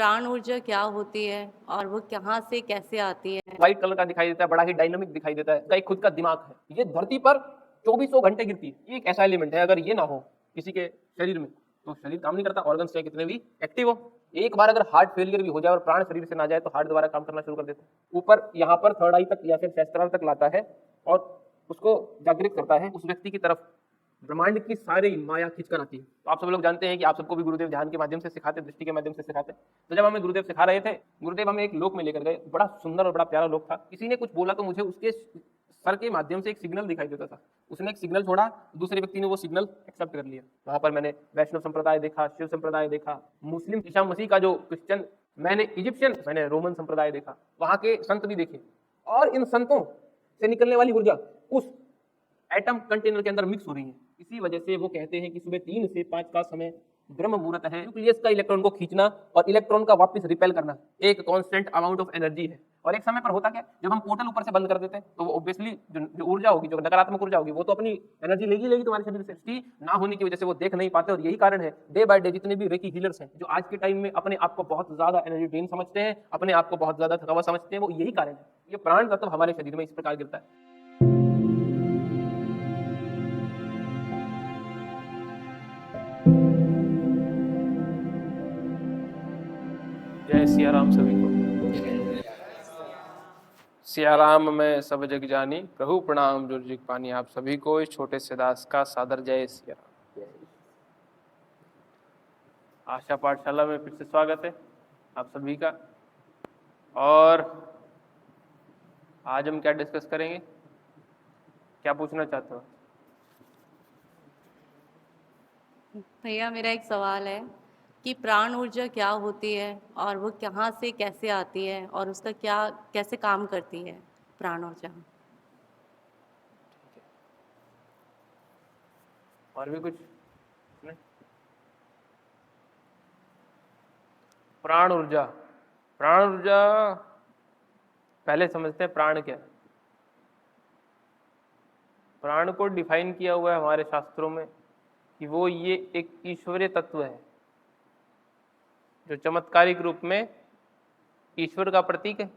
प्राण ऊर्जा क्या होती है और वो कहाँ से कैसे आती है? व्हाइट कलर का दिखाई देता है, बड़ा ही डायनामिक दिखाई देता है, इसका एक खुद का दिमाग है। ये धरती पर 2400 घंटे गिरती है। ये एक ऐसा एलिमेंट है, अगर ये ना हो किसी के शरीर में तो शरीर काम नहीं करता, ऑर्गन्स चाहे कितने भी एक्टिव हो। एक बार अगर हार्ट फेलियर भी हो जाए और प्राण शरीर से ना जाए तो हार्ट दोबारा काम करना शुरू कर देता है। ऊपर यहाँ पर थर्ड आई तक या फिर सहस्त्रार तक लाता है और उसको जागृत करता है उस व्यक्ति की तरफ। ब्रह्मांड की सारी माया खींच कर आती है। तो आप सब लोग जानते हैं कि आप सबको भी गुरुदेव ध्यान के माध्यम से सिखाते, दृष्टि के माध्यम से सिखाते। तो जब हमें गुरुदेव सिखा रहे थे, गुरुदेव हमें एक लोक में लेकर गए, बड़ा सुंदर और बड़ा प्यारा लोक था। किसी ने कुछ बोला तो मुझे उसके सर के माध्यम से एक सिग्नल दिखाई देता था। उसने एक सिग्नल छोड़ा, दूसरे व्यक्ति ने वो सिग्नल एक्सेप्ट कर लिया। वहां पर मैंने वैष्णव संप्रदाय देखा, शिव संप्रदाय देखा, मुस्लिम ईसा मसीह का जो क्रिश्चियन, मैंने इजिप्शियन, मैंने रोमन संप्रदाय देखा, वहां के संत भी देखे। और इन संतों से निकलने वाली ऊर्जा उस एटम कंटेनर के अंदर मिक्स हो रही है। इसी वजह से वो कहते हैं कि सुबह 3 से 5 का समय ब्रह्म मुहूर्त है। न्यूक्लियस का इलेक्ट्रॉन को खींचना और इलेक्ट्रॉन का वापस रिपेल करना एक कांस्टेंट अमाउंट ऑफ एनर्जी है। और एक समय पर होता क्या, जब हम पोर्टल ऊपर से बंद कर देते हैं तो वो ऑब्वियसली जो ऊर्जा होगी, जो नकारात्मक ऊर्जा होगी, वो तो अपनी एनर्जी लेगी तुम्हारे शरीर से। इसकी ना होने की वजह से वो देख नहीं पाते। और यही कारण है डे बाय डे जितने भी रेकी हीलर्स हैं जो आज के टाइम में अपने आप को बहुत ज्यादा एनर्जी ड्रेन समझते हैं, अपने आप को बहुत ज्यादा थका हुआ समझते हैं, वो यही कारण है। ये प्राण तत्व हमारे शरीर में इस प्रकार गिरता है। जय सिया राम सभी को। सिया राम में सब जग जानी, प्रभु प्रणाम जो जिग पानी। आप सभी को इस छोटे से दास का सादर जय सिया राम। आशा पाठशाला में फिर से स्वागत है आप सभी का। और आज हम क्या डिस्कस करेंगे, क्या पूछना चाहते हो? भैया मेरा एक सवाल है कि प्राण ऊर्जा क्या होती है और वो कहाँ से कैसे आती है और उसका क्या कैसे काम करती है प्राण ऊर्जा? और भी कुछ नहीं? प्राण ऊर्जा, प्राण ऊर्जा पहले समझते हैं प्राण क्या है। प्राण को डिफाइन किया हुआ है हमारे शास्त्रों में कि वो ये एक ईश्वरीय तत्व है जो चमत्कारिक रूप में ईश्वर का प्रतीक है।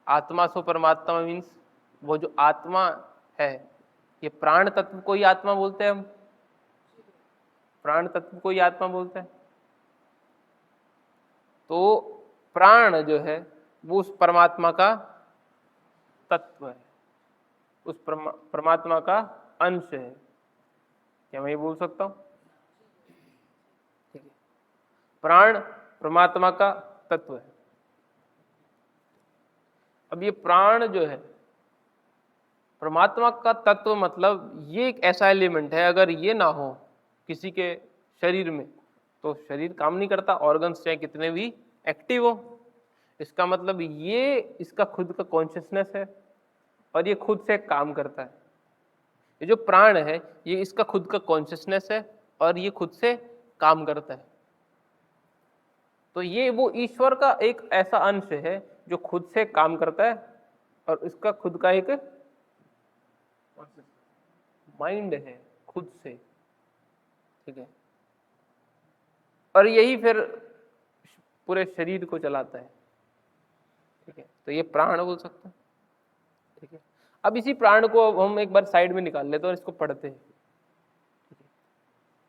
आत्मा सो परमात्मा मीन्स वो जो आत्मा है, ये प्राण तत्व को ही आत्मा बोलते हैं हम। प्राण तत्व को ही आत्मा बोलते हैं। तो प्राण जो है वो उस परमात्मा का तत्व है, उस परमात्मा का अंश है। क्या मैं ये बोल सकता हूं? ठीक है, प्राण परमात्मा का तत्व है। अब ये प्राण जो है परमात्मा का तत्व, मतलब ये एक ऐसा एलिमेंट है, अगर ये ना हो किसी के शरीर में तो शरीर काम नहीं करता, ऑर्गन्स चाहे कितने भी एक्टिव हो। इसका मतलब ये इसका खुद का कॉन्शियसनेस है और ये खुद से काम करता है। ये जो प्राण है ये इसका खुद का कॉन्शियसनेस है और ये खुद से काम करता है। तो ये वो ईश्वर का एक ऐसा अंश है जो खुद से काम करता है और इसका खुद का एक माइंड है खुद से। ठीक है, और यही फिर पूरे शरीर को चलाता है। ठीक है, तो ये प्राण बोल सकते हैं। ठीक है, अब इसी प्राण को हम एक बार साइड में निकाल लेते हैं और इसको पढ़ते हैं।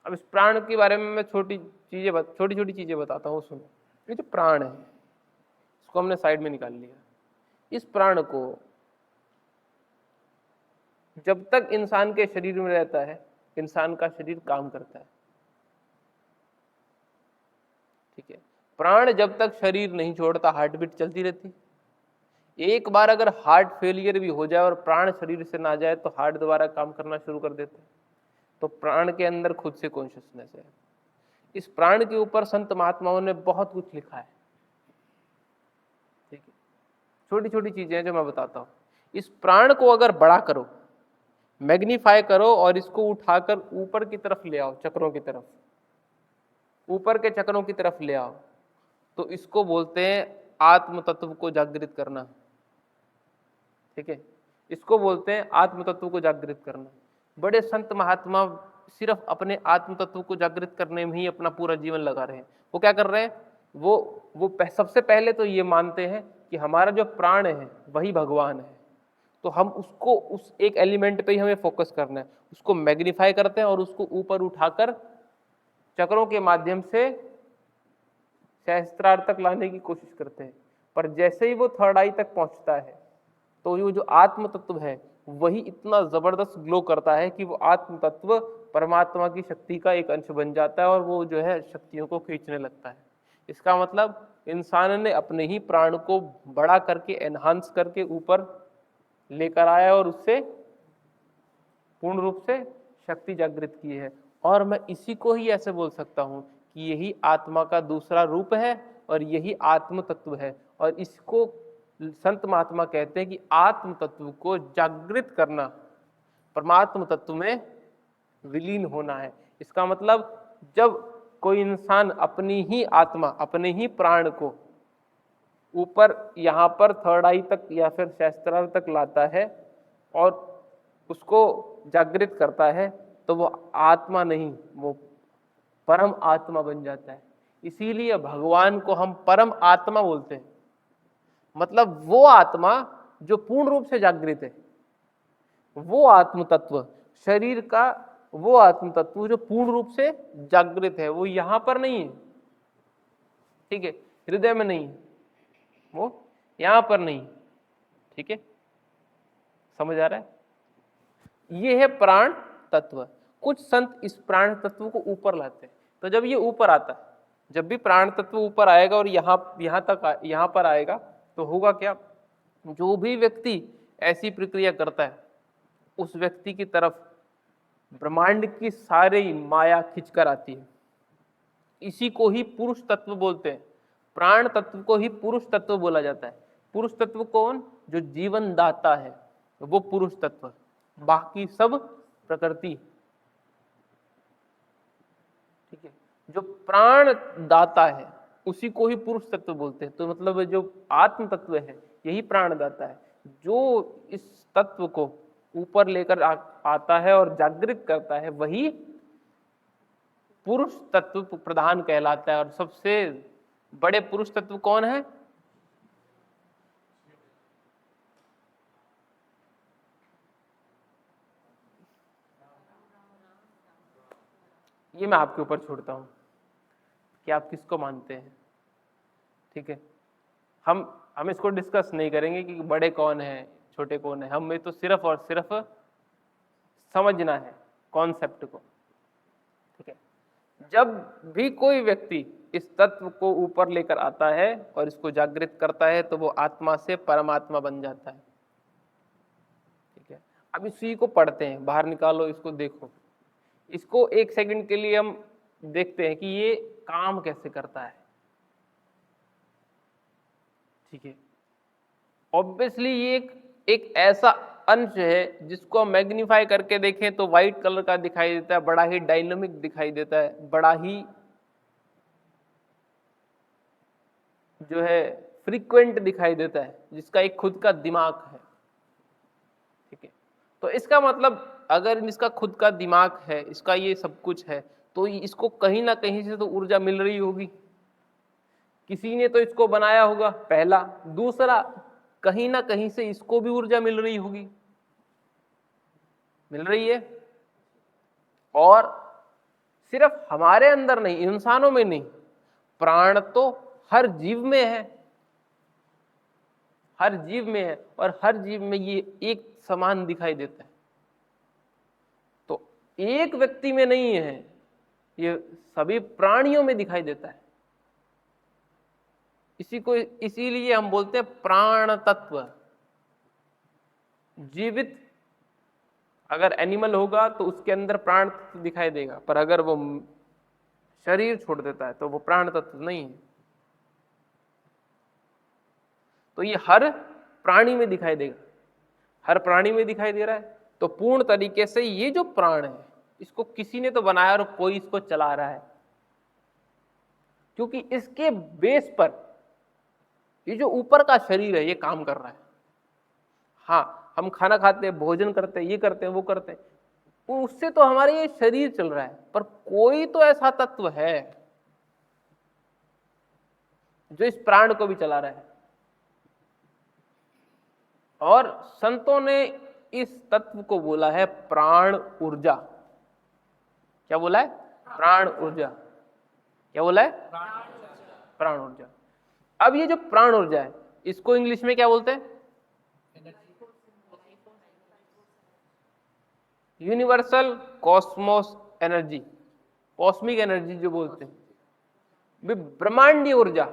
अब इस प्राण के बारे में मैं छोटी छोटी चीजें बताता हूँ, सुनो। ये जो प्राण है इसको हमने साइड में निकाल लिया। इस प्राण को जब तक इंसान के शरीर में रहता है इंसान का शरीर काम करता है। ठीक है, प्राण जब तक शरीर नहीं छोड़ता हार्ट बीट चलती रहती। एक बार अगर हार्ट फेलियर भी हो जाए और प्राण शरीर से ना जाए तो हार्ट दोबारा काम करना शुरू कर देते हैं। तो प्राण के अंदर खुद से कॉन्शियसनेस है। इस प्राण के ऊपर संत महात्माओं ने बहुत कुछ लिखा है। ठीक है, छोटी छोटी चीजें जो मैं बताता हूँ। इस प्राण को अगर बड़ा करो, मैग्नीफाई करो और इसको उठाकर ऊपर की तरफ ले आओ, चक्रों की तरफ, ऊपर के चक्रों की तरफ ले आओ, तो इसको बोलते हैं आत्म तत्व को जागृत करना। ठीक है, इसको बोलते हैं आत्म तत्व को जागृत करना। बड़े संत महात्मा सिर्फ अपने आत्म तत्व को जागृत करने में ही अपना पूरा जीवन लगा रहे हैं। वो क्या कर रहे हैं, सबसे पहले तो ये मानते हैं कि हमारा जो प्राण है वही भगवान है, तो हम उसको उस एक एलिमेंट पे ही हमें फोकस करना है, उसको मैग्नीफाई करते हैं और उसको ऊपर उठाकर चक्रों के माध्यम से सहस्त्रार तक लाने की कोशिश करते हैं। पर जैसे ही वो थर्ड आई तक पहुंचता है तो वो जो आत्म तत्व है वही इतना जबरदस्त ग्लो करता है कि वो आत्म तत्व परमात्मा की शक्ति का एक अंश बन जाता है और वो जो है शक्तियों को खींचने लगता है। इसका मतलब इंसान ने अपने ही प्राण को बड़ा करके एनहांस करके ऊपर लेकर आया और उससे पूर्ण रूप से शक्ति जागृत की है। और मैं इसी को ही ऐसे बोल सकता हूं कि यही आत्मा का दूसरा रूप है और यही आत्म तत्व है। और इसको संत महात्मा कहते हैं कि आत्म तत्व को जागृत करना परमात्म तत्व में विलीन होना है। इसका मतलब जब कोई इंसान अपनी ही आत्मा, अपने ही प्राण को ऊपर यहाँ पर थर्ड आई तक या फिर सहस्त्रार तक लाता है और उसको जागृत करता है, तो वो आत्मा नहीं, वो परम आत्मा बन जाता है। इसीलिए भगवान को हम परम आत्मा बोलते हैं। मतलब वो आत्मा जो पूर्ण रूप से जागृत है, वो आत्म तत्व, शरीर का वो आत्म तत्व जो पूर्ण रूप से जागृत है, वो यहां पर नहीं है, ठीक है, हृदय में नहीं है, वो यहां पर नहीं, ठीक है, समझ आ रहा है? ये है प्राण तत्व। कुछ संत इस प्राण तत्व को ऊपर लाते हैं। तो जब ये ऊपर आता है, जब भी प्राण तत्व ऊपर आएगा और यहाँ पर आएगा, तो होगा क्या, जो भी व्यक्ति ऐसी प्रक्रिया करता है उस व्यक्ति की तरफ ब्रह्मांड की सारी माया खिंचकर आती है। इसी को ही पुरुष तत्व बोलते हैं। प्राण तत्व को ही पुरुष तत्व बोला जाता है। पुरुष तत्व कौन? जो जीवन दाता है, वो पुरुष तत्व, बाकी सब प्रकृति, ठीक है। जो प्राण दाता है उसी को ही पुरुष तत्व बोलते हैं। तो मतलब जो आत्म तत्व है यही प्राण दाता है, जो इस तत्व को ऊपर लेकर आता है और जागृत करता है, वही पुरुष तत्व प्रधान कहलाता है। और सबसे बड़े पुरुष तत्व कौन है? ये मैं आपके ऊपर छोड़ता हूं कि आप किसको मानते हैं, ठीक है। हम इसको डिस्कस नहीं करेंगे कि बड़े कौन है छोटे कौन है। हमें तो सिर्फ और सिर्फ समझना है कॉन्सेप्ट को, ठीक है। जब भी कोई व्यक्ति इस तत्व को ऊपर लेकर आता है और इसको जागृत करता है तो वो आत्मा से परमात्मा बन जाता है, ठीक है। अब इसी को पढ़ते हैं, बाहर निकालो, इसको देखो, इसको एक सेकंड के लिए हम देखते हैं कि ये काम कैसे करता है, ठीक है। ऑब्वियसली ये एक ऐसा अंश है जिसको हम मैग्नीफाई करके देखें तो व्हाइट कलर का दिखाई देता है, बड़ा ही डायनामिक दिखाई देता है, बड़ा ही जो है फ्रीक्वेंट दिखाई देता है, जिसका एक खुद का दिमाग है, ठीक है। तो इसका मतलब अगर इसका खुद का दिमाग है, इसका ये सब कुछ है, तो इसको कहीं ना कहीं से तो ऊर्जा मिल रही होगी, किसी ने तो इसको बनाया होगा, पहला। दूसरा, कहीं ना कहीं से इसको भी ऊर्जा मिल रही होगी, मिल रही है। और सिर्फ हमारे अंदर नहीं, इंसानों में नहीं, प्राण तो हर जीव में है, हर जीव में है, और हर जीव में ये एक समान दिखाई देता है। तो एक व्यक्ति में नहीं है, ये सभी प्राणियों में दिखाई देता है। इसीलिए हम बोलते हैं प्राण तत्व। जीवित अगर एनिमल होगा तो उसके अंदर प्राण तत्व दिखाई देगा, पर अगर वो शरीर छोड़ देता है तो वो प्राण तत्व नहीं है। तो ये हर प्राणी में दिखाई देगा, हर प्राणी में दिखाई दे रहा है। तो पूर्ण तरीके से ये जो प्राण है, इसको किसी ने तो बनाया और कोई इसको चला रहा है, क्योंकि इसके बेस पर ये जो ऊपर का शरीर है ये काम कर रहा है। हाँ, हम खाना खाते हैं, भोजन करते हैं, ये करते हैं, वो करते हैं, उससे तो हमारा ये शरीर चल रहा है, पर कोई तो ऐसा तत्व है जो इस प्राण को भी चला रहा है। और संतों ने इस तत्व को बोला है प्राण ऊर्जा। क्या बोला है? प्राण ऊर्जा। क्या बोला है? प्राण ऊर्जा। अब ये जो प्राण ऊर्जा है, इसको इंग्लिश में क्या बोलते हैं? Universal Cosmos energy, cosmic energy जो बोलते हैं, ब्रह्मांडीय ऊर्जा,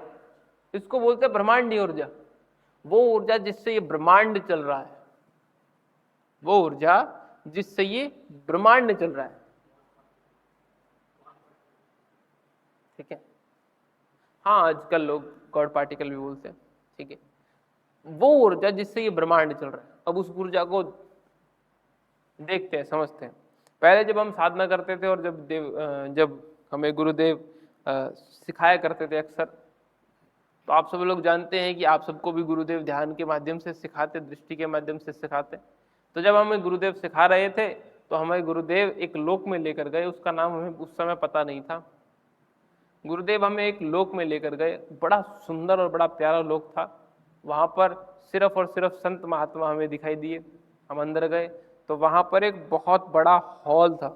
इसको बोलते हैं ब्रह्मांडीय ऊर्जा। वो ऊर्जा जिससे ये ब्रह्मांड चल रहा है, वो ऊर्जा जिससे ये ब्रह्मांड चल रहा है। ठीक है, हाँ आजकल लोग गॉड पार्टिकल भी बोलते हैं। ठीक है, वो ऊर्जा जिससे ये ब्रह्मांड चल रहा है। अब उस ऊर्जा को देखते हैं, समझते हैं। पहले जब हम साधना करते थे और जब हमें गुरुदेव सिखाया करते थे अक्सर, तो आप सब लोग जानते हैं कि आप सबको भी गुरुदेव ध्यान के माध्यम से सिखाते, दृष्टि के माध्यम से सिखाते। तो जब हमें गुरुदेव सिखा रहे थे तो हमें गुरुदेव एक लोक में लेकर गए, उसका नाम हमें उस समय पता नहीं था। गुरुदेव हमें एक लोक में लेकर गए, बड़ा सुंदर और बड़ा प्यारा लोक था। वहाँ पर सिर्फ और सिर्फ संत महात्मा हमें दिखाई दिए। हम अंदर गए तो वहाँ पर एक बहुत बड़ा हॉल था,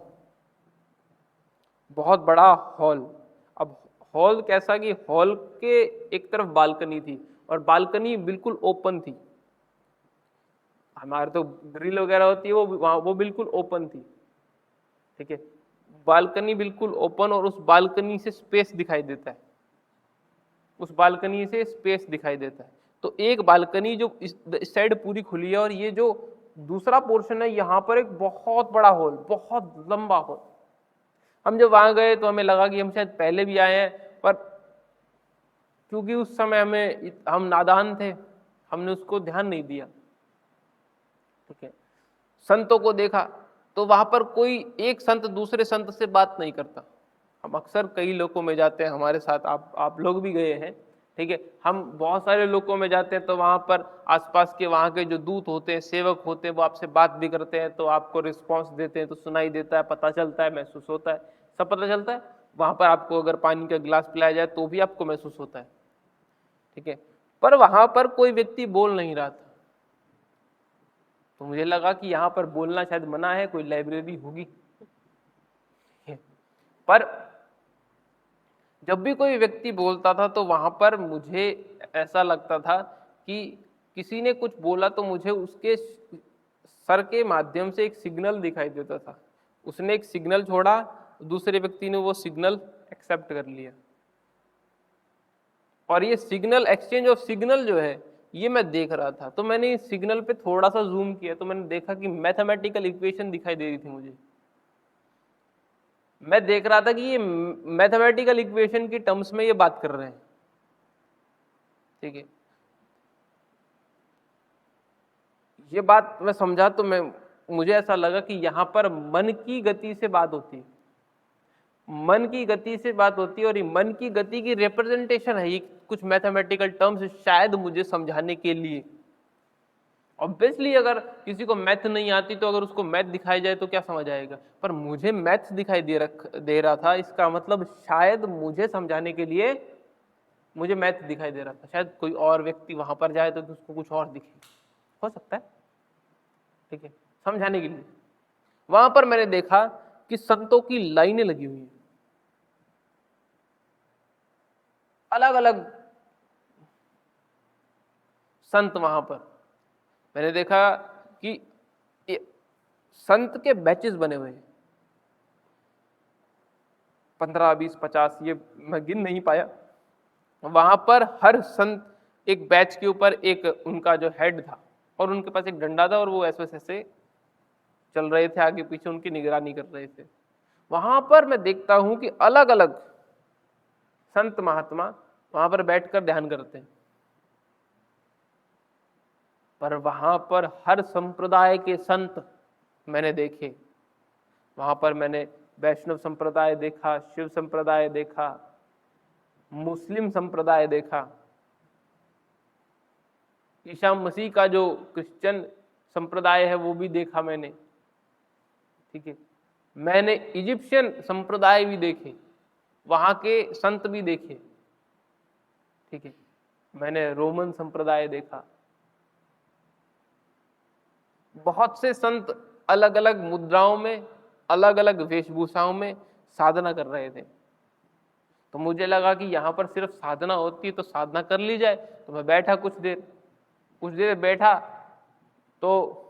बहुत बड़ा हॉल। अब हॉल कैसा कि हॉल के एक तरफ बालकनी थी और बालकनी बिल्कुल ओपन थी। हमारे तो ग्रिल वगैरह होती है, वो बिल्कुल ओपन थी। ठीक है, बालकनी बिल्कुल ओपन, और उस बालकनी से स्पेस दिखाई देता है, उस बालकनी से स्पेस दिखाई देता है। तो एक बालकनी जो इस साइड पूरी खुली है, और ये जो दूसरा पोर्शन है यहाँ पर एक बहुत बड़ा हॉल, बहुत लंबा हॉल। हम जब वहां गए तो हमें लगा कि हम शायद पहले भी आए हैं, पर क्योंकि उस समय हम नादान थे, हमने उसको ध्यान नहीं दिया। ठीक है, संतों को देखा तो वहां पर कोई एक संत दूसरे संत से बात नहीं करता। हम अक्सर कई लोकों में जाते हैं, हमारे साथ आप लोग भी गए हैं। ठीक है, हम बहुत सारे लोकों में जाते हैं तो वहां पर आसपास के वहां के जो दूत होते हैं, सेवक होते हैं, वो आपसे बात भी करते हैं, तो आपको रिस्पॉन्स देते हैं, तो सुनाई देता है, पता चलता है, महसूस होता है, सब पता चलता है। वहां पर आपको अगर पानी का गिलास पिलाया जाए तो भी आपको महसूस होता है। ठीक है, पर वहां पर कोई व्यक्ति बोल नहीं रहा था, तो मुझे लगा कि यहाँ पर बोलना शायद मना है, कोई लाइब्रेरी होगी। पर जब भी कोई व्यक्ति बोलता था तो वहां पर मुझे ऐसा लगता था कि किसी ने कुछ बोला तो मुझे उसके सर के माध्यम से एक सिग्नल दिखाई देता था। उसने एक सिग्नल छोड़ा, दूसरे व्यक्ति ने वो सिग्नल एक्सेप्ट कर लिया, और ये सिग्नल एक्सचेंज ऑफ सिग्नल जो है ये मैं देख रहा था। तो मैंने इस सिग्नल पे थोड़ा सा जूम किया तो मैंने देखा कि मैथमेटिकल इक्वेशन दिखाई दे रही थी मुझे। मैं देख रहा था कि ये मैथमेटिकल इक्वेशन की टर्म्स में ये बात कर रहे हैं। ठीक है, ये बात मैं समझा तो मुझे ऐसा लगा कि यहाँ पर मन की गति से बात होती है, मन की गति से बात होती है, और ये मन की गति की रिप्रेजेंटेशन है ये कुछ मैथमेटिकल टर्म्स, शायद मुझे समझाने के लिए। ऑब्वियसली अगर किसी को मैथ नहीं आती तो अगर उसको मैथ दिखाई जाए तो क्या समझ आएगा, पर मुझे मैथ दिखाई दे रहा था, इसका मतलब शायद मुझे समझाने के लिए मुझे मैथ दिखाई दे रहा था। शायद कोई और व्यक्ति वहां पर जाए तो उसको कुछ और दिखे, हो सकता है। ठीक है, समझाने के लिए वहां पर मैंने देखा कि संतों की लाइनें लगी हुई हैं, अलग अलग संत। वहां पर मैंने देखा कि संत के बैचेस बने हुए हैं, 15, 20, 50, ये मैं गिन नहीं पाया। वहां पर हर संत एक बैच के ऊपर एक उनका जो हेड था, और उनके पास एक डंडा था, और वो ऐसे ऐसे चल रहे थे, आगे पीछे उनकी निगरानी कर रहे थे। वहां पर मैं देखता हूं कि अलग अलग संत महात्मा वहां पर बैठकर ध्यान करते हैं, पर वहां पर हर संप्रदाय के संत मैंने देखे। वहां पर मैंने वैष्णव संप्रदाय देखा, शिव संप्रदाय देखा, मुस्लिम संप्रदाय देखा, ईसा मसीह का जो क्रिश्चियन संप्रदाय है वो भी देखा मैंने। ठीक है, मैंने इजिप्शियन संप्रदाय भी देखे, वहां के संत भी देखे, ठीक है, मैंने रोमन संप्रदाय देखा। बहुत से संत अलग अलग मुद्राओं में, अलग अलग वेशभूषाओं में साधना कर रहे थे। तो मुझे लगा कि यहाँ पर सिर्फ साधना होती है तो साधना कर ली जाए। तो मैं बैठा कुछ देर बैठा, तो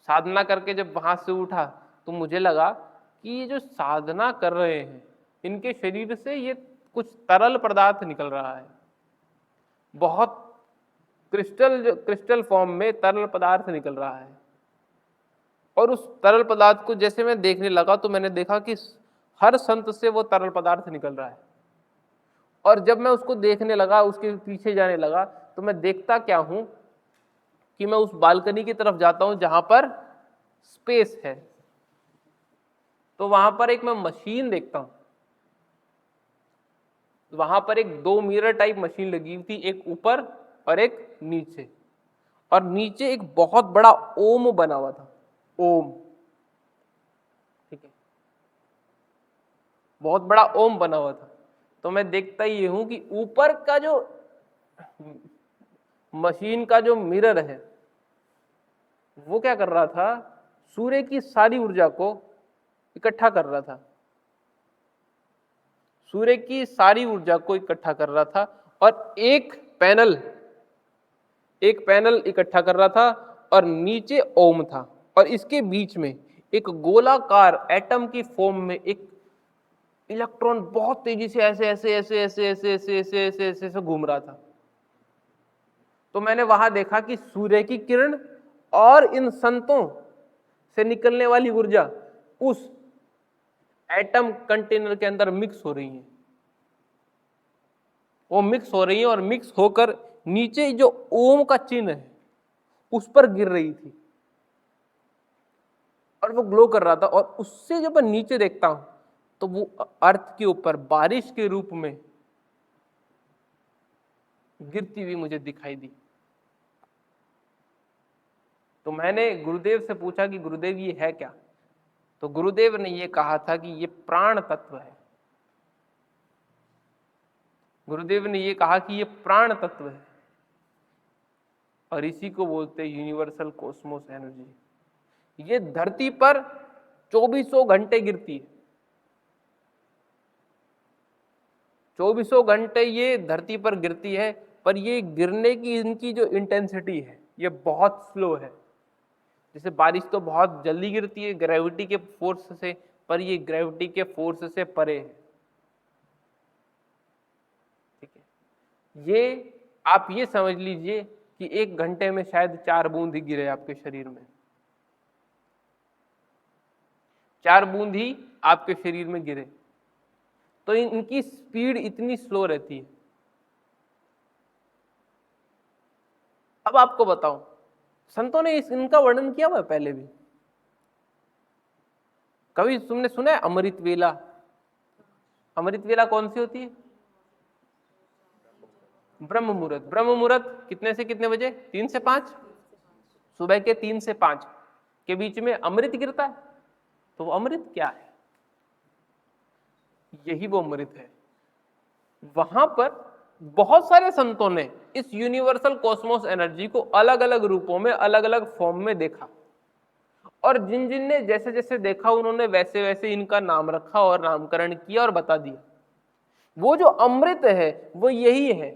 साधना करके जब वहां से उठा तो मुझे लगा कि ये जो साधना कर रहे हैं इनके शरीर से ये कुछ तरल पदार्थ निकल रहा है, बहुत क्रिस्टल फॉर्म में तरल पदार्थ निकल रहा है। और उस तरल पदार्थ को जैसे मैं देखने लगा तो मैंने देखा कि हर संत से वो तरल पदार्थ निकल रहा है। और जब मैं उसको देखने लगा, उसके पीछे जाने लगा, तो मैं देखता क्या हूं कि मैं उस बालकनी की तरफ जाता हूं जहां पर स्पेस है। तो वहां पर एक मैं मशीन देखता हूं, वहां पर एक 2 मिरर टाइप मशीन लगी हुई थी, एक ऊपर और एक नीचे, और नीचे एक बहुत बड़ा ओम बना हुआ था, ओम, ठीक है, बहुत बड़ा ओम बना हुआ था। तो मैं देखता ये हूं कि ऊपर का जो मशीन का जो मिरर है वो क्या कर रहा था, सूर्य की सारी ऊर्जा को इकट्ठा कर रहा था, सूर्य की सारी ऊर्जा को इकट्ठा कर रहा था, और एक पैनल इकट्ठा कर रहा था, और नीचे ओम था, और इसके बीच में एक गोलाकार एटम की फॉर्म में एक इलेक्ट्रॉन बहुत तेजी से ऐसे ऐसे ऐसे ऐसे ऐसे ऐसे ऐसे ऐसे ऐसे ऐसे घूम रहा था। तो मैंने वहां देखा कि सूर्य की किरण और इन संतों से निकलने वाली ऊर्जा उस एटम कंटेनर के अंदर मिक्स हो रही है, वो मिक्स हो रही है, और मिक्स होकर नीचे जो ओम का चिन्ह है उस पर गिर रही थी, और वो ग्लो कर रहा था। और उससे जब मैं नीचे देखता हूं तो वो अर्थ के ऊपर बारिश के रूप में गिरती हुई मुझे दिखाई दी। तो मैंने गुरुदेव से पूछा कि गुरुदेव ये है क्या? तो गुरुदेव ने ये कहा था कि ये प्राण तत्व है। गुरुदेव ने ये कहा कि ये प्राण तत्व है, और इसी को बोलते हैं यूनिवर्सल कॉस्मोस एनर्जी। ये धरती पर 24 घंटे गिरती है, 24 घंटे ये धरती पर गिरती है, पर ये गिरने की इनकी जो इंटेंसिटी है ये बहुत स्लो है। जैसे बारिश तो बहुत जल्दी गिरती है ग्रेविटी के फोर्स से, पर ये ग्रेविटी के फोर्स से परे है, ठीक है। ये आप ये समझ लीजिए कि 1 घंटे में शायद 4 बूंद ही गिरे आपके शरीर में, 4 बूंद ही आपके शरीर में गिरे। तो इनकी स्पीड इतनी स्लो रहती है। अब आपको बताऊं, संतों ने इनका वर्णन किया हुआ है पहले भी। कभी तुमने सुना है अमृत वेला? अमृत वेला कौन सी होती है? ब्रह्म मुहूर्त। ब्रह्म मुहूर्त कितने से कितने बजे? 3 से 5, सुबह के 3 से 5 के बीच में अमृत गिरता है। तो वो अमृत क्या है? यही वो अमृत है। वहां पर बहुत सारे संतों ने इस यूनिवर्सल कॉस्मोस एनर्जी को अलग अलग रूपों में, अलग अलग फॉर्म में देखा, और जिन जिन ने जैसे जैसे देखा उन्होंने वैसे वैसे इनका नाम रखा और नामकरण किया और बता दिया। वो जो अमृत है वो यही है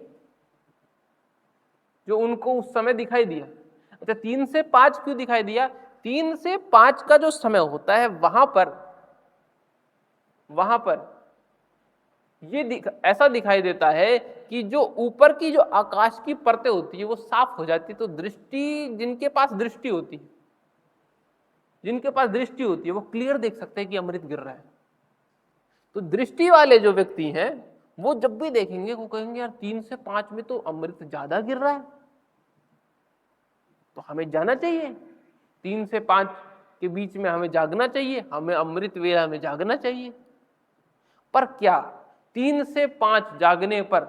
जो उनको उस समय दिखाई दिया। अच्छा, 3 से 5 क्यों दिखाई दिया? 3 से 5 का जो समय होता है वहां पर ये ऐसा दिखाई देता है कि जो ऊपर की जो आकाश की परतें होती है वो साफ हो जाती है। तो जिनके पास दृष्टि होती है वो क्लियर देख सकते हैं कि अमृत गिर रहा है। तो दृष्टि वाले जो व्यक्ति हैं वो जब भी देखेंगे वो कहेंगे यार 3 से 5 में तो अमृत ज्यादा गिर रहा है, तो हमें जाना चाहिए, 3 से 5 के बीच में हमें जागना चाहिए, हमें अमृत वेला में जागना चाहिए। पर क्या 3 से 5 जागने पर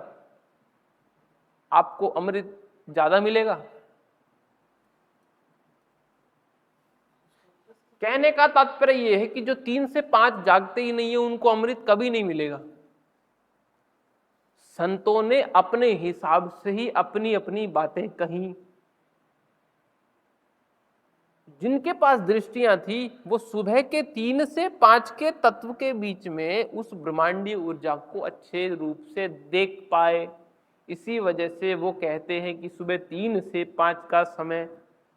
आपको अमृत ज्यादा मिलेगा? कहने का तात्पर्य यह है कि जो 3 से 5 जागते ही नहीं है उनको अमृत कभी नहीं मिलेगा। संतों ने अपने हिसाब से ही अपनी अपनी बातें कही। जिनके पास दृष्टियां थी वो सुबह के 3 से 5 के तत्व के बीच में उस ब्रह्मांडीय ऊर्जा को अच्छे रूप से देख पाए। इसी वजह से वो कहते हैं कि सुबह 3 से 5 का समय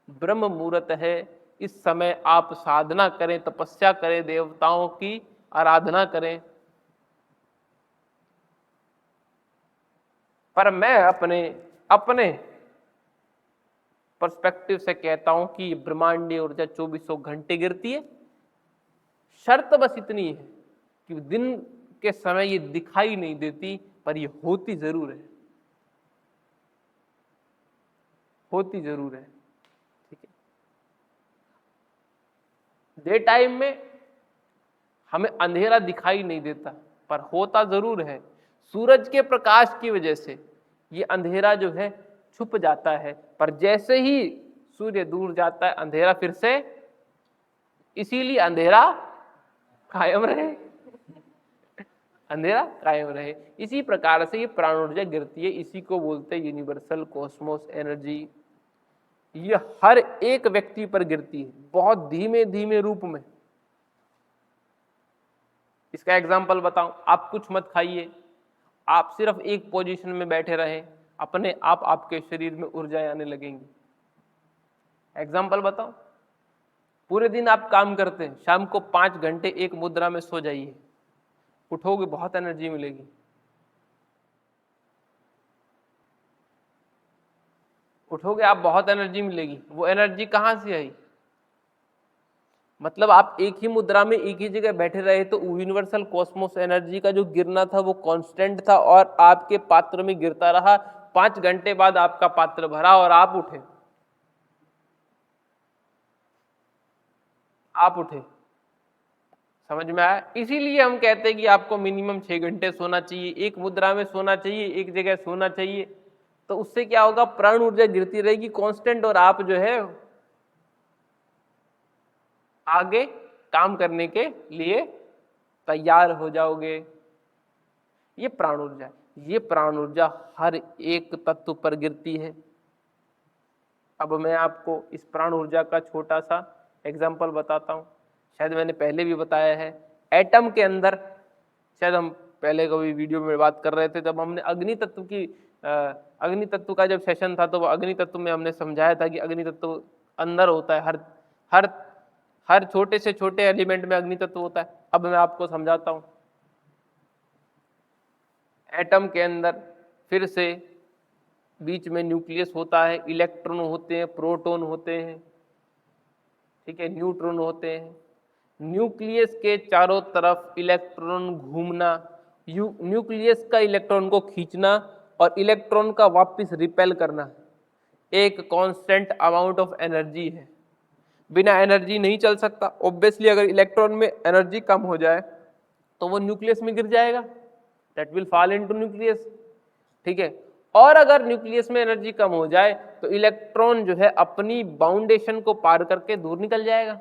ब्रह्म मुहूर्त है। इस समय आप साधना करें, तपस्या करें, देवताओं की आराधना करें। पर मैं अपने पर्सपेक्टिव से कहता हूं कि ब्रह्मांडीय ऊर्जा 24 घंटे गिरती है। शर्त बस इतनी है कि दिन के समय ये दिखाई नहीं देती, पर ये होती जरूर है, होती जरूर है। ठीक है, डे टाइम में हमें अंधेरा दिखाई नहीं देता, पर होता जरूर है। सूरज के प्रकाश की वजह से ये अंधेरा जो है छुप जाता है, पर जैसे ही सूर्य दूर जाता है अंधेरा फिर से, इसीलिए अंधेरा कायम रहे, अंधेरा कायम रहे। इसी प्रकार से ये प्राण ऊर्जा गिरती है। इसी को बोलते हैं यूनिवर्सल कॉस्मोस एनर्जी। ये हर एक व्यक्ति पर गिरती है, बहुत धीमे धीमे रूप में। इसका एग्जाम्पल बताऊं, आप कुछ मत खाइए, आप सिर्फ एक पोजीशन में बैठे रहें, अपने आप आपके शरीर में ऊर्जाएं आने लगेंगी। एग्जाम्पल बताओ, पूरे दिन आप काम करते हैं, शाम को 5 घंटे एक मुद्रा में सो जाइए, उठोगे बहुत एनर्जी मिलेगी। उठोगे आप बहुत एनर्जी मिलेगी। वो एनर्जी कहां से आई? मतलब आप एक ही मुद्रा में एक ही जगह बैठे रहे तो यूनिवर्सल कॉस्मोस एनर्जी का जो गिरना था वो कांस्टेंट था और आपके पात्र में गिरता रहा। 5 घंटे बाद आपका पात्र भरा और आप उठे, आप उठे। समझ में आया? इसीलिए हम कहते हैं कि आपको मिनिमम 6 घंटे सोना चाहिए, एक मुद्रा में सोना चाहिए, एक जगह सोना चाहिए। तो उससे क्या होगा, प्राण ऊर्जा गिरती रहेगी कांस्टेंट, और आप जो है आगे काम करने के लिए तैयार हो जाओगे। ये प्राण ऊर्जा है। ये प्राण ऊर्जा हर एक तत्व पर गिरती है। अब मैं आपको इस प्राण ऊर्जा का छोटा सा एग्जाम्पल बताता हूं। शायद मैंने पहले भी बताया है, एटम के अंदर, शायद हम पहले कभी वीडियो में बात कर रहे थे तब हमने अग्नि तत्व का जब सेशन था तो अग्नि तत्व में हमने समझाया था कि अग्नि तत्व अंदर होता है, हर छोटे से छोटे एलिमेंट में अग्नि तत्व होता है। अब मैं आपको समझाता हूं। एटम के अंदर फिर से बीच में न्यूक्लियस होता है, इलेक्ट्रॉन होते हैं, प्रोटॉन होते हैं, ठीक है, न्यूट्रॉन होते हैं। न्यूक्लियस के चारों तरफ इलेक्ट्रॉन घूमना, न्यूक्लियस का इलेक्ट्रॉन को खींचना और इलेक्ट्रॉन का वापस रिपेल करना एक कांस्टेंट अमाउंट ऑफ एनर्जी है। बिना एनर्जी नहीं चल सकता। ऑब्वियसली अगर इलेक्ट्रॉन में एनर्जी कम हो जाए तो वो न्यूक्लियस में गिर जाएगा, that will fall into nucleus. ठीक है, और अगर न्यूक्लियस में एनर्जी कम हो जाए तो इलेक्ट्रॉन जो है अपनी बाउंडेशन को पार करके दूर निकल जाएगा।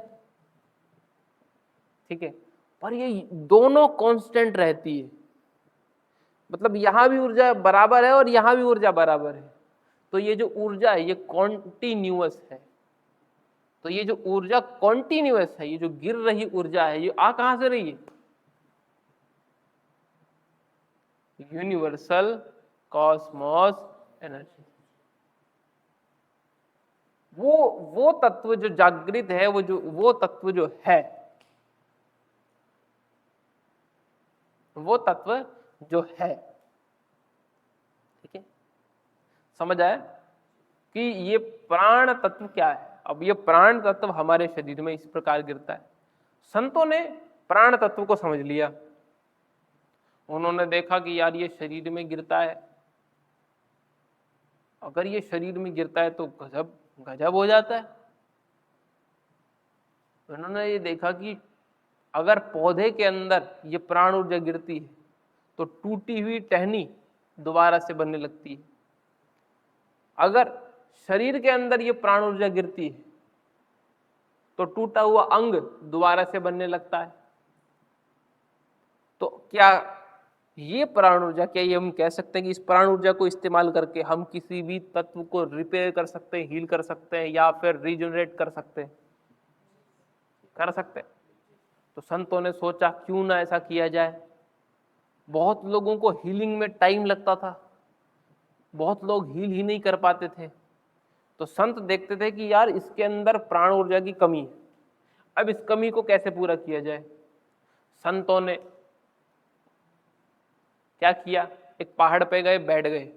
ठीक है, पर ये दोनों कांस्टेंट रहती है, मतलब यहां भी ऊर्जा बराबर है और यहां भी ऊर्जा बराबर है। तो ये जो ऊर्जा है ये कॉन्टिन्यूअस है। तो ये जो ऊर्जा कॉन्टिन्यूअस है, ये जो गिर रही ऊर्जा है, ये आ कहां से रही है? Universal Cosmos energy. वो तत्व जो जागृत है, वो तत्व जो है, वो तत्व जो है, ठीक है, समझ आया कि ये प्राण तत्व क्या है। अब ये प्राण तत्व हमारे शरीर में इस प्रकार गिरता है। संतों ने प्राण तत्व को समझ लिया। उन्होंने देखा कि यार ये शरीर में गिरता है, अगर ये शरीर में गिरता है तो गजब गजब हो जाता है। उन्होंने ये देखा कि अगर पौधे के अंदर ये प्राण ऊर्जा गिरती है तो टूटी हुई टहनी दोबारा से बनने लगती है। अगर शरीर के अंदर ये प्राण ऊर्जा गिरती है तो टूटा हुआ अंग दोबारा से बनने लगता है। तो क्या ये प्राण ऊर्जा, क्या ये हम कह सकते हैं कि इस प्राण ऊर्जा को इस्तेमाल करके हम किसी भी तत्व को रिपेयर कर सकते हैं, हील कर सकते हैं, या फिर रीजनरेट कर सकते हैं? कर सकते हैं। तो संतों ने सोचा क्यों ना ऐसा किया जाए। बहुत लोगों को हीलिंग में टाइम लगता था, बहुत लोग हील ही नहीं कर पाते थे। तो संत देखते थे कि यार इसके अंदर प्राण ऊर्जा की कमी है, अब इस कमी को कैसे पूरा किया जाए। संतों ने क्या किया, एक पहाड़ पे गए, बैठ गए।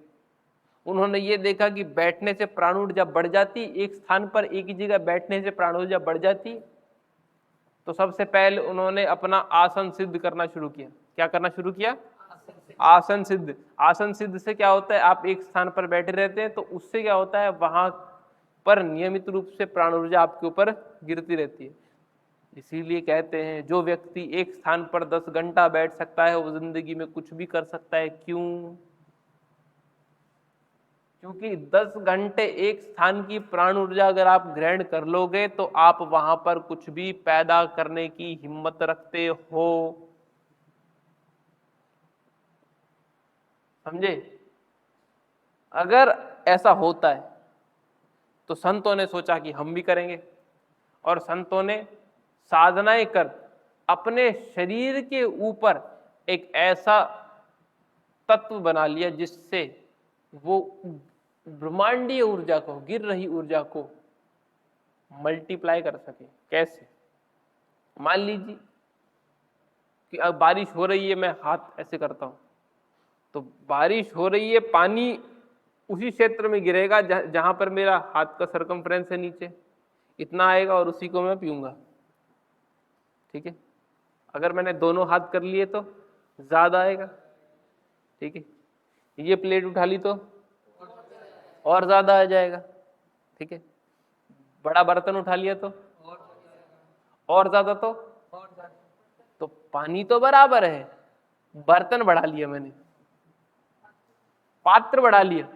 उन्होंने ये देखा कि बैठने से प्राण ऊर्जा बढ़ जाती, एक स्थान पर एक ही जगह बैठने से प्राण ऊर्जा बढ़ जाती। तो सबसे पहले उन्होंने अपना आसन सिद्ध करना शुरू किया। क्या करना शुरू किया? आसन सिद्ध। आसन सिद्ध से क्या होता है, आप एक स्थान पर बैठे रहते हैं, तो उससे क्या होता है, वहां पर नियमित रूप से प्राण ऊर्जा आपके ऊपर गिरती रहती है। इसीलिए कहते हैं जो व्यक्ति एक स्थान पर 10 घंटा बैठ सकता है वो जिंदगी में कुछ भी कर सकता है। क्यों? क्योंकि 10 घंटे एक स्थान की प्राण ऊर्जा अगर आप ग्रहण कर लोगे तो आप वहां पर कुछ भी पैदा करने की हिम्मत रखते हो। समझे? अगर ऐसा होता है तो संतों ने सोचा कि हम भी करेंगे, और संतों ने साधनाएं कर अपने शरीर के ऊपर एक ऐसा तत्व बना लिया जिससे वो ब्रह्मांडीय ऊर्जा को, गिर रही ऊर्जा को मल्टीप्लाई कर सके। कैसे? मान लीजिए कि अब बारिश हो रही है, मैं हाथ ऐसे करता हूं, तो बारिश हो रही है, पानी उसी क्षेत्र में गिरेगा जहां पर मेरा हाथ का सरकमफ्रेंस है, नीचे इतना आएगा, और उसी को मैं पीऊंगा। ठीक है? अगर मैंने दोनों हाथ कर लिए तो ज्यादा आएगा। ठीक है? ये प्लेट उठा ली तो और ज्यादा आ जाएगा। ठीक है? बड़ा बर्तन उठा लिया तो और ज्यादा। तो पानी तो बराबर है, बर्तन बढ़ा लिया मैंने, पात्र बढ़ा लिया,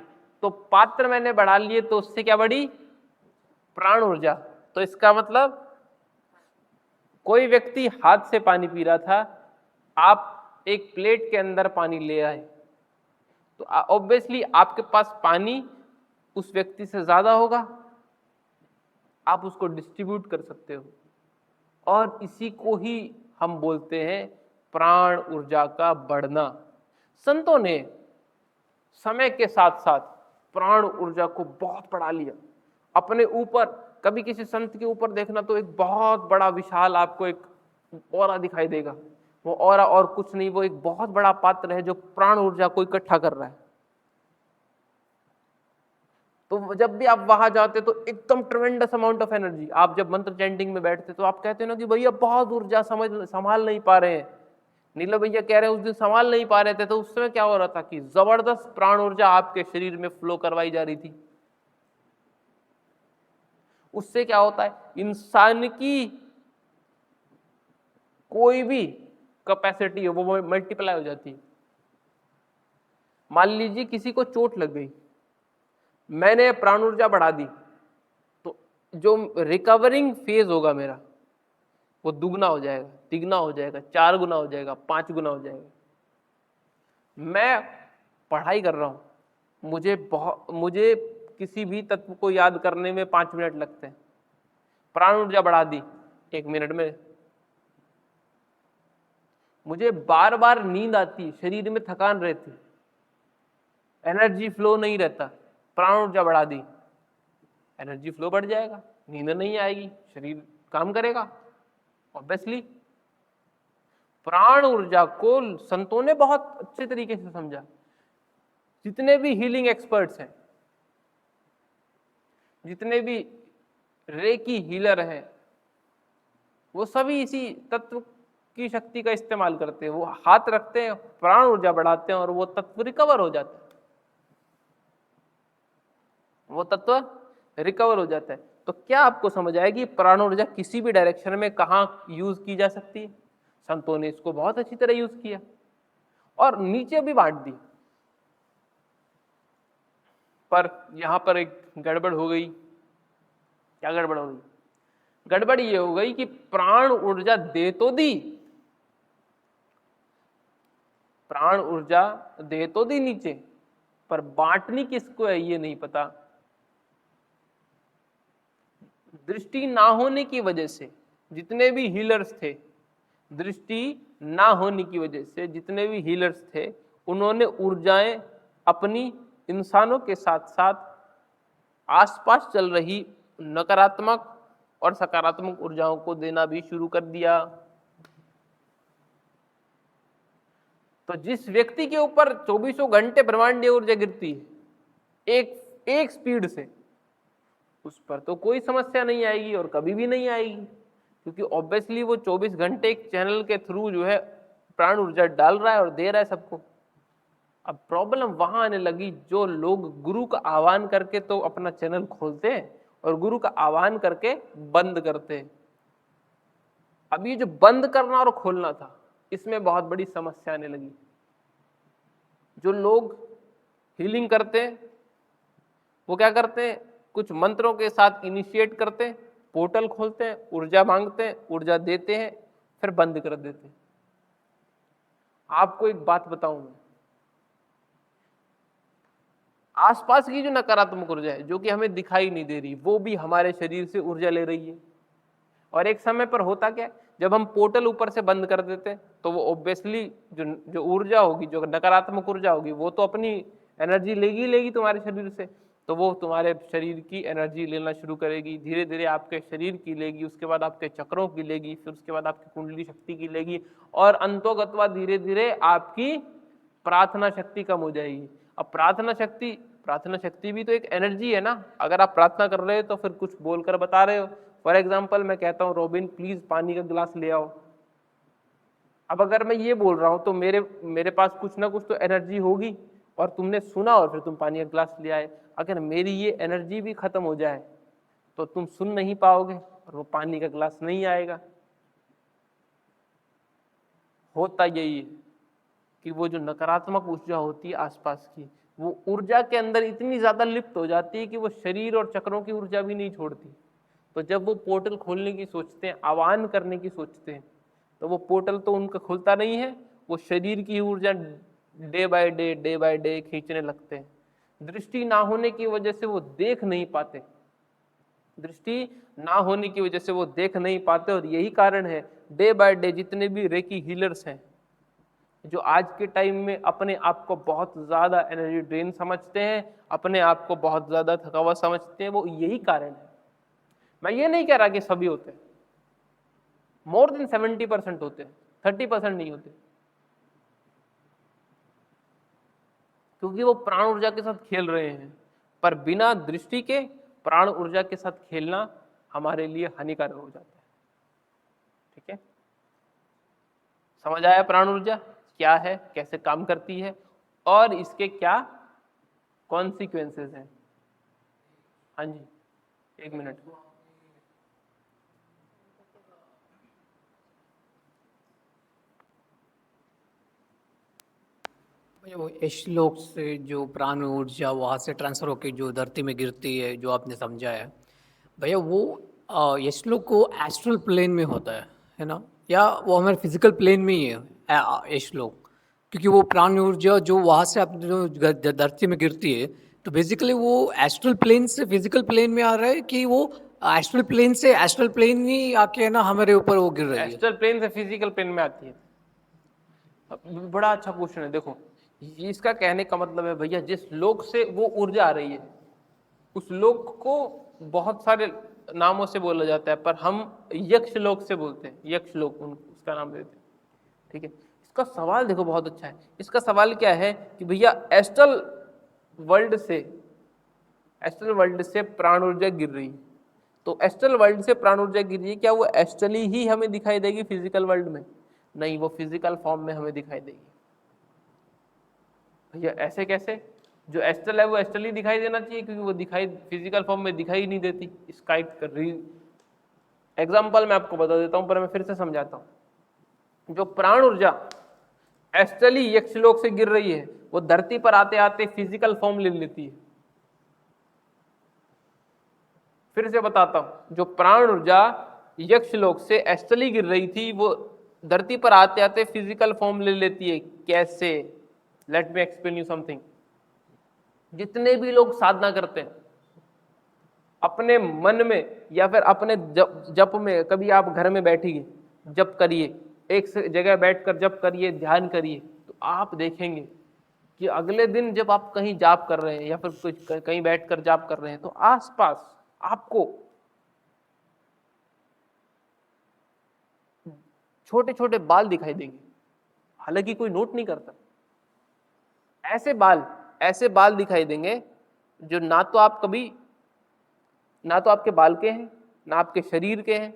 तो पात्र मैंने बढ़ा लिए तो उससे क्या बढ़ी? प्राण ऊर्जा। तो इसका मतलब कोई व्यक्ति हाथ से पानी पी रहा था, आप एक प्लेट के अंदर पानी ले आए, तो ऑब्वियसली आपके पास पानी उस व्यक्ति से ज्यादा होगा, आप उसको डिस्ट्रीब्यूट कर सकते हो। और इसी को ही हम बोलते हैं प्राण ऊर्जा का बढ़ना। संतों ने समय के साथ साथ प्राण ऊर्जा को बहुत बढ़ा लिया अपने ऊपर। कभी किसी संत के ऊपर देखना तो एक बहुत बड़ा विशाल आपको एक ऑरा दिखाई देगा। वो ऑरा और कुछ नहीं, वो एक बहुत बड़ा पात्र है जो प्राण ऊर्जा को इकट्ठा कर रहा है। तो जब भी आप वहां जाते तो एकदम ट्रेमेंडस अमाउंट ऑफ एनर्जी। आप जब मंत्र चैंटिंग में बैठते तो आप कहते हो ना कि भैया बहुत ऊर्जा संभाल नहीं पा रहे हैं। नीला भैया कह रहे हैं उस दिन संभाल नहीं पा रहे थे, तो उस समय क्या हो रहा था कि जबरदस्त प्राण ऊर्जा आपके शरीर में फ्लो करवाई जा रही थी। उससे क्या होता है, इंसान की कोई भी कैपेसिटी है वो मल्टीप्लाई हो जाती है। मान लीजिए किसी को चोट लग गई, मैंने प्राण ऊर्जा बढ़ा दी, तो जो रिकवरिंग फेज होगा मेरा वो दुगना हो जाएगा, तिगना हो जाएगा, 4 गुना हो जाएगा, 5 गुना हो जाएगा। मैं पढ़ाई कर रहा हूं, मुझे किसी भी तत्व को याद करने में 5 मिनट लगते हैं, प्राण ऊर्जा बढ़ा दी 1 मिनट में। मुझे बार बार नींद आती, शरीर में थकान रहती, एनर्जी फ्लो नहीं रहता, प्राण ऊर्जा बढ़ा दी, एनर्जी फ्लो बढ़ जाएगा, नींद नहीं आएगी, शरीर काम करेगा। ऑब्वियसली प्राण ऊर्जा को संतों ने बहुत अच्छे तरीके से समझा। जितने भी हीलिंग एक्सपर्ट्स हैं, जितने भी रेकी हीलर हैं, वो सभी इसी तत्व की शक्ति का इस्तेमाल करते हैं। वो हाथ रखते हैं, प्राण ऊर्जा बढ़ाते हैं और वो तत्व रिकवर हो जाता है। वो तत्व रिकवर हो जाता है। तो क्या आपको समझ आएगी प्राण ऊर्जा किसी भी डायरेक्शन में कहां यूज की जा सकती है? संतों ने इसको बहुत अच्छी तरह यूज किया और नीचे भी बांट दी। पर यहां पर एक गड़बड़ हो गई। क्या गड़बड़ हो गई? गड़बड़ ये हो गई कि प्राण ऊर्जा दे तो दी, प्राण ऊर्जा दे तो दी नीचे, पर बांटनी किसको है ये नहीं पता। दृष्टि ना होने की वजह से जितने भी हीलर्स थे, दृष्टि ना होने की वजह से जितने भी हीलर्स थे, उन्होंने ऊर्जाएं अपनी इंसानों के साथ साथ आसपास चल रही नकारात्मक और सकारात्मक ऊर्जाओं को देना भी शुरू कर दिया। तो जिस व्यक्ति के ऊपर 24 घंटे ब्रह्मांडीय ऊर्जा गिरती है एक स्पीड से, उस पर तो कोई समस्या नहीं आएगी और कभी भी नहीं आएगी, क्योंकि ऑब्वियसली वो 24 घंटे एक चैनल के थ्रू जो है प्राण ऊर्जा डाल रहा है और दे रहा है सबको। अब प्रॉब्लम वहां आने लगी, जो लोग गुरु का आह्वान करके तो अपना चैनल खोलते हैं और गुरु का आह्वान करके बंद करते हैं। अब ये जो बंद करना और खोलना था, इसमें बहुत बड़ी समस्या आने लगी। जो लोग हीलिंग करते हैं वो क्या करते हैं, कुछ मंत्रों के साथ इनिशिएट करते हैं, पोर्टल खोलते हैं, ऊर्जा मांगते हैं, ऊर्जा देते हैं, फिर बंद कर देते हैं। आपको एक बात बताऊं मैं, आसपास की जो नकारात्मक ऊर्जा है जो कि हमें दिखाई नहीं दे रही, वो भी हमारे शरीर से ऊर्जा ले रही है। और एक समय पर होता क्या है, जब हम पोर्टल ऊपर से बंद कर देते हैं तो वो ऑब्वियसली जो ऊर्जा होगी, जो नकारात्मक ऊर्जा होगी, वो तो अपनी एनर्जी लेगी तुम्हारे शरीर से, तो वो तुम्हारे शरीर की एनर्जी लेना शुरू करेगी। धीरे धीरे आपके शरीर की लेगी, उसके बाद आपके चक्रों की लेगी, फिर उसके बाद आपकी कुंडली शक्ति की लेगी, और अंतोगत्वा धीरे धीरे आपकी प्रार्थना शक्ति कम हो जाएगी। अब प्रार्थना शक्ति भी तो एक एनर्जी है ना। अगर आप प्रार्थना कर रहे हो तो फिर कुछ बोलकर बता रहे हो। फॉर एग्जाम्पल मैं कहता हूँ, रोबिन प्लीज पानी का गिलास ले आओ। अब अगर मैं ये बोल रहा हूँ तो मेरे पास कुछ ना कुछ तो एनर्जी होगी, और तुमने सुना और फिर तुम पानी का गिलास ले आए। अगर मेरी ये एनर्जी भी खत्म हो जाए तो तुम सुन नहीं पाओगे और वो पानी का गिलास नहीं आएगा। होता यही है कि वो जो नकारात्मक ऊर्जा होती है आसपास की, वो ऊर्जा के अंदर इतनी ज्यादा लिप्त हो जाती है कि वो शरीर और चक्रों की ऊर्जा भी नहीं छोड़ती। तो जब वो पोर्टल खोलने की सोचते हैं, आह्वान करने की सोचते हैं, तो वो पोर्टल तो उनका खुलता नहीं है, वो शरीर की ऊर्जा डे बाय डे खींचने लगते हैं। दृष्टि ना होने की वजह से वो देख नहीं पाते, दृष्टि ना होने की वजह से वो देख नहीं पाते। और यही कारण है डे बाय डे जितने भी रेकी हीलर्स हैं, जो आज के टाइम में अपने आप को बहुत ज्यादा एनर्जी ड्रेन समझते हैं, अपने आप को बहुत ज्यादा थका हुआ समझते हैं, वो यही कारण है। मैं ये नहीं कह रहा कि सभी होते हैं, मोर देन 70% होते हैं, 30% नहीं होते, क्योंकि वो प्राण ऊर्जा के साथ खेल रहे हैं। पर बिना दृष्टि के प्राण ऊर्जा के साथ खेलना हमारे लिए हानिकारक हो जाता है। ठीक है, समझ आया प्राण ऊर्जा क्या है, कैसे काम करती है और इसके क्या कॉन्सिक्वेंसेस हैं। हाँ जी, एक मिनट। भैया वो श्लोक से जो प्राण ऊर्जा वहाँ से ट्रांसफर होकर जो धरती में गिरती है, जो आपने समझा है भैया, वो ये श्लोक को एस्ट्रल प्लेन में होता है ना, या वो हमारे फिजिकल प्लेन में ही है ये श्लोक? क्योंकि वो प्राण ऊर्जा जो वहाँ से अपने जो धरती में गिरती है, तो बेसिकली वो एस्ट्रल प्लेन से फिजिकल प्लेन में आ रहा है, कि वो एस्ट्रल प्लेन से एस्ट्रल प्लेन ही आके ना हमारे ऊपर वो गिर रही है? एस्ट्रल प्लेन से फिजिकल प्लेन में आती है। बड़ा अच्छा क्वेश्चन है। देखो, इसका कहने का मतलब है भैया, जिस लोक से वो ऊर्जा आ रही है उस लोक को बहुत सारे नामों से बोला जाता है, पर हम यक्ष लोक से बोलते हैं, यक्ष लोक उसका नाम देते हैं। ठीक है, इसका सवाल देखो बहुत अच्छा है। इसका सवाल क्या है कि भैया एस्ट्रल वर्ल्ड से प्राण ऊर्जा गिर रही है, तो एस्ट्रल वर्ल्ड से प्राण ऊर्जा गिर रही है, क्या वो एस्ट्रली ही हमें दिखाई देगी फिजिकल वर्ल्ड में? नहीं, वो फिजिकल फॉर्म में हमें दिखाई देगी। भैया ऐसे कैसे? जो एस्ट्रल है वो एस्ट्रली दिखाई देना चाहिए, क्योंकि वो दिखाई फिजिकल फॉर्म में दिखाई नहीं देती। इसका एक एग्जाम्पल मैं आपको बता देता हूं, पर मैं फिर से समझाता हूं। जो प्राण ऊर्जा एस्ट्रली यक्षलोक से गिर रही है, वो धरती पर आते आते फिजिकल फॉर्म ले लेती है। फिर से बताता हूं, जो प्राण ऊर्जा यक्ष लोक से एस्ट्रली गिर रही थी, वो धरती पर आते आते फिजिकल फॉर्म ले लेती है। कैसे? Let me explain you something. जितने भी लोग साधना करते हैं अपने मन में या फिर अपने जप में, कभी आप घर में बैठिए, जप करिए, एक जगह बैठकर जप करिए, ध्यान करिए, तो आप देखेंगे कि अगले दिन जब आप कहीं जाप कर रहे हैं या फिर कुछ कहीं बैठकर जाप कर रहे हैं तो आसपास आपको छोटे छोटे बाल दिखाई देंगे, हालांकि कोई नोट नहीं करता। ऐसे बाल दिखाई देंगे जो ना तो आपके बाल के हैं, ना आपके शरीर के हैं,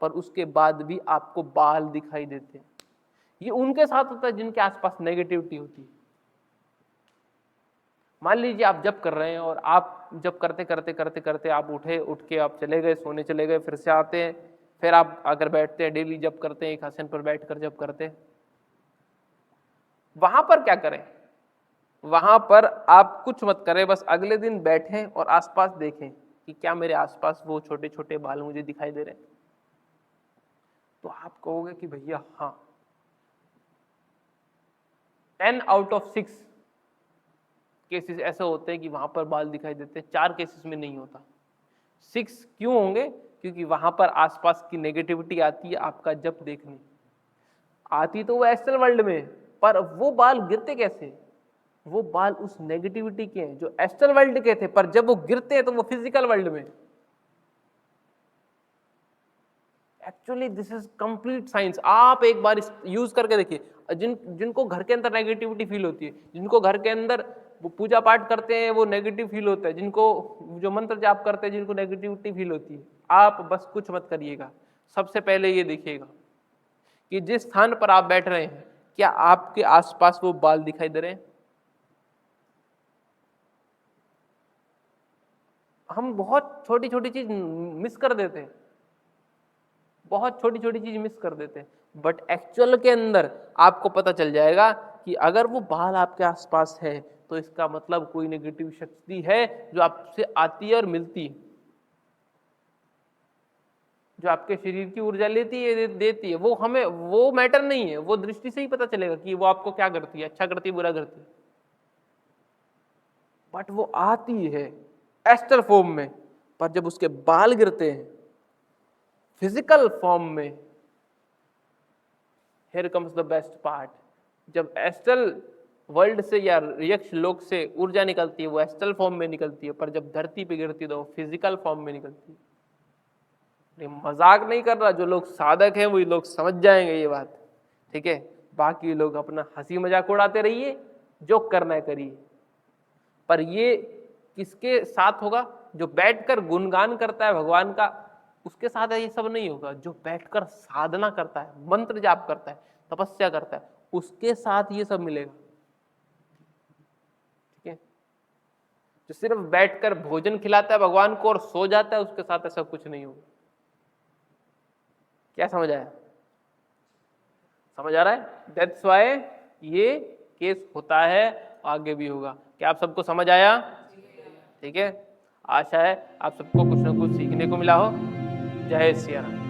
पर उसके बाद भी आपको बाल दिखाई देते हैं। ये उनके साथ होता है जिनके आसपास नेगेटिविटी होती है। मान लीजिए आप जप कर रहे हैं और आप जप करते करते आप उठ के आप चले गए, सोने चले गए, फिर से आते हैं, फिर आप अगर बैठते हैं, डेली जप करते हैं, एक आसन पर बैठकर जप करते हैं, वहां पर क्या करें? वहां पर आप कुछ मत करें, बस अगले दिन बैठें और आसपास देखें कि क्या मेरे आसपास वो छोटे छोटे बाल मुझे दिखाई दे रहे हैं। तो आप कहोगे कि भैया हाँ, 10 आउट ऑफ 6 केसेस ऐसे होते हैं कि वहां पर बाल दिखाई देते हैं, 4 केसेस में नहीं होता। 6 क्यों होंगे? क्योंकि वहां पर आसपास की नेगेटिविटी आती है आपका जप देखने, आती तो वो एस्ट्रल वर्ल्ड में, पर वो बाल गिरते कैसे? वो बाल उस नेगेटिविटी के हैं जो एस्ट्रल वर्ल्ड के थे, पर जब वो गिरते हैं तो वो फिजिकल वर्ल्ड में। Actually this is complete science. आप एक बार यूज करके देखिए। जिनको घर के अंदर नेगेटिविटी फील होती है, जिनको घर के अंदर वो पूजा पाठ करते हैं वो नेगेटिव फील होता है, जिनको जो मंत्र जाप करते हैं जिनको नेगेटिविटी फील होती है, आप बस कुछ मत करिएगा। सबसे पहले ये देखिएगा कि जिस स्थान पर आप बैठ रहे हैं क्या आपके आसपास वो बाल दिखाई दे रहे हैं? हम बहुत छोटी छोटी चीज मिस कर देते हैं, बहुत छोटी छोटी चीज मिस कर देते हैं, बट एक्चुअल के अंदर आपको पता चल जाएगा कि अगर वो बाल आपके आसपास है तो इसका मतलब कोई नेगेटिव शक्ति है जो आपसे आती है और मिलती है, जो आपके शरीर की ऊर्जा लेती है, देती है। वो हमें वो मैटर नहीं है, वो दृष्टि से ही पता चलेगा कि वो आपको क्या करती है, अच्छा करती है, बुरा करती है, बट वो आती है एस्ट्रल फॉर्म में। पर जब उसके बाल गिरते हैं फिजिकल फॉर्म में, here comes the best part, जब एस्ट्रल वर्ल्ड से या यक्ष लोक से ऊर्जा निकलती है वो एस्ट्रल फॉर्म में निकलती है, पर जब धरती पे गिरती है तो वो फिजिकल फॉर्म में निकलती है। मजाक नहीं कर रहा, जो लोग साधक हैं वही लोग समझ जाएंगे ये बात, ठीक है? बाकी लोग अपना हंसी मजाक उड़ाते रहिए, जो करना है करिए, पर ये किसके साथ होगा? जो बैठकर गुणगान करता है भगवान का, उसके साथ ये सब नहीं होगा। जो बैठकर साधना करता है, मंत्र जाप करता है, तपस्या करता है, उसके साथ ये सब मिलेगा, ठीक है? जो सिर्फ बैठकर भोजन खिलाता है भगवान को और सो जाता है, उसके साथ ऐसा कुछ नहीं होगा। क्या समझ आया? समझ आ रहा है? दैट्स व्हाई ये केस होता है, आगे भी होगा। क्या आप सबको समझ आया? ठीक है, आशा है आप सबको कुछ ना कुछ सीखने को मिला हो। जय सिया राम।